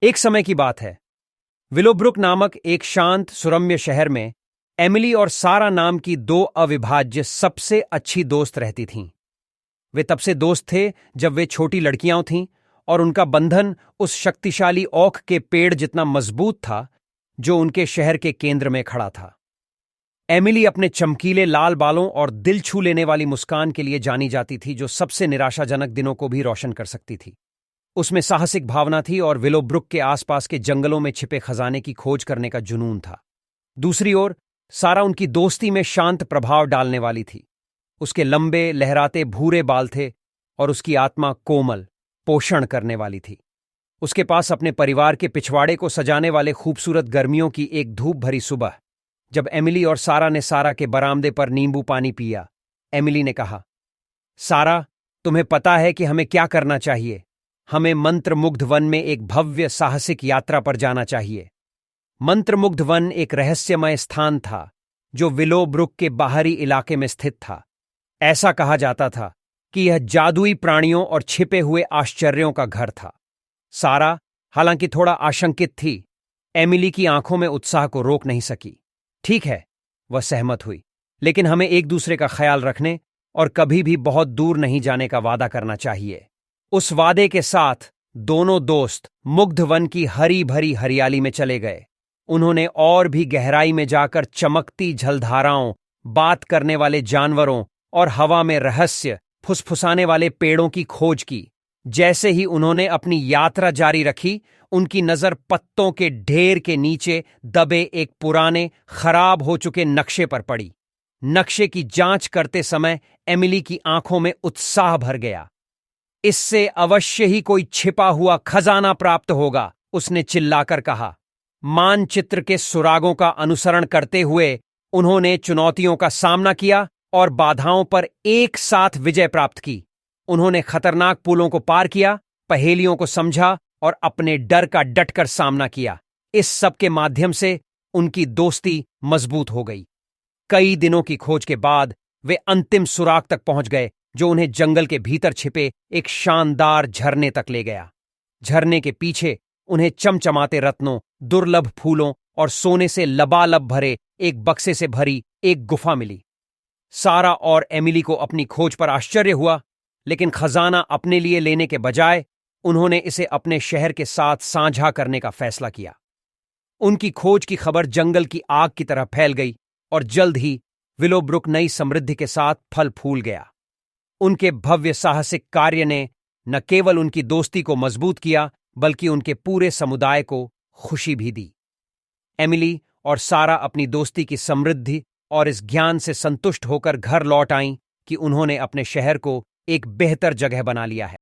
एक समय की बात है। विलोब्रुक नामक एक शांत सुरम्य शहर में एमिली और सारा नाम की दो अविभाज्य सबसे अच्छी दोस्त रहती थीं। वे तब से दोस्त थे जब वे छोटी लड़कियां थीं और उनका बंधन उस शक्तिशाली ओक के पेड़ जितना मजबूत था जो उनके शहर के केंद्र में खड़ा था। एमिली अपने चमकीले लाल बालों और दिल छू लेने वाली मुस्कान के लिए जानी जाती थी, जो सबसे निराशाजनक दिनों को भी रोशन कर सकती थी। उसमें साहसिक भावना थी और विलोब्रुक के आसपास के जंगलों में छिपे खजाने की खोज करने का जुनून था। दूसरी ओर सारा उनकी दोस्ती में शांत प्रभाव डालने वाली थी। उसके लंबे लहराते भूरे बाल थे और उसकी आत्मा कोमल, पोषण करने वाली थी। उसके पास अपने परिवार के पिछवाड़े को सजाने वाले खूबसूरत गर्मियों की एक धूप भरी सुबह, जब एमिली और सारा ने सारा के बरामदे पर नींबू पानी पिया, एमिली ने कहा, सारा, तुम्हें पता है कि हमें क्या करना चाहिए? हमें मंत्रमुग्ध वन में एक भव्य साहसिक यात्रा पर जाना चाहिए। मंत्रमुग्ध वन एक रहस्यमय स्थान था जो विलोब्रुक के बाहरी इलाके में स्थित था। ऐसा कहा जाता था कि यह जादुई प्राणियों और छिपे हुए आश्चर्यों का घर था। सारा, हालांकि थोड़ा आशंकित थी, एमिली की आंखों में उत्साह को रोक नहीं सकी। ठीक है, वह सहमत हुई, लेकिन हमें एक दूसरे का ख्याल रखने और कभी भी बहुत दूर नहीं जाने का वादा करना चाहिए। उस वादे के साथ दोनों दोस्त मुग्ध वन की हरी भरी हरियाली में चले गए। उन्होंने और भी गहराई में जाकर चमकती जलधाराओं, बात करने वाले जानवरों और हवा में रहस्य फुसफुसाने वाले पेड़ों की खोज की। जैसे ही उन्होंने अपनी यात्रा जारी रखी, उनकी नजर पत्तों के ढेर के नीचे दबे एक पुराने, खराब हो चुके नक्शे पर पड़ी। नक्शे की जांच करते समय एमिली की आंखों में उत्साह भर गया। इससे अवश्य ही कोई छिपा हुआ खजाना प्राप्त होगा, उसने चिल्लाकर कहा। मानचित्र के सुरागों का अनुसरण करते हुए उन्होंने चुनौतियों का सामना किया और बाधाओं पर एक साथ विजय प्राप्त की। उन्होंने खतरनाक पुलों को पार किया, पहेलियों को समझा और अपने डर का डटकर सामना किया। इस सब के माध्यम से उनकी दोस्ती मजबूत हो गई। कई दिनों की खोज के बाद वे अंतिम सुराग तक पहुंच गए, जो उन्हें जंगल के भीतर छिपे एक शानदार झरने तक ले गया। झरने के पीछे उन्हें चमचमाते रत्नों, दुर्लभ फूलों और सोने से लबालब भरे एक बक्से से भरी एक गुफा मिली। सारा और एमिली को अपनी खोज पर आश्चर्य हुआ, लेकिन खजाना अपने लिए लेने के बजाय उन्होंने इसे अपने शहर के साथ साझा करने का फैसला किया। उनकी खोज की खबर जंगल की आग की तरह फैल गई और जल्द ही विलोब्रुक नई समृद्धि के साथ फल फूल गया। उनके भव्य साहसिक कार्य ने न केवल उनकी दोस्ती को मजबूत किया, बल्कि उनके पूरे समुदाय को खुशी भी दी। एमिली और सारा अपनी दोस्ती की समृद्धि और इस ज्ञान से संतुष्ट होकर घर लौट आईं कि उन्होंने अपने शहर को एक बेहतर जगह बना लिया है।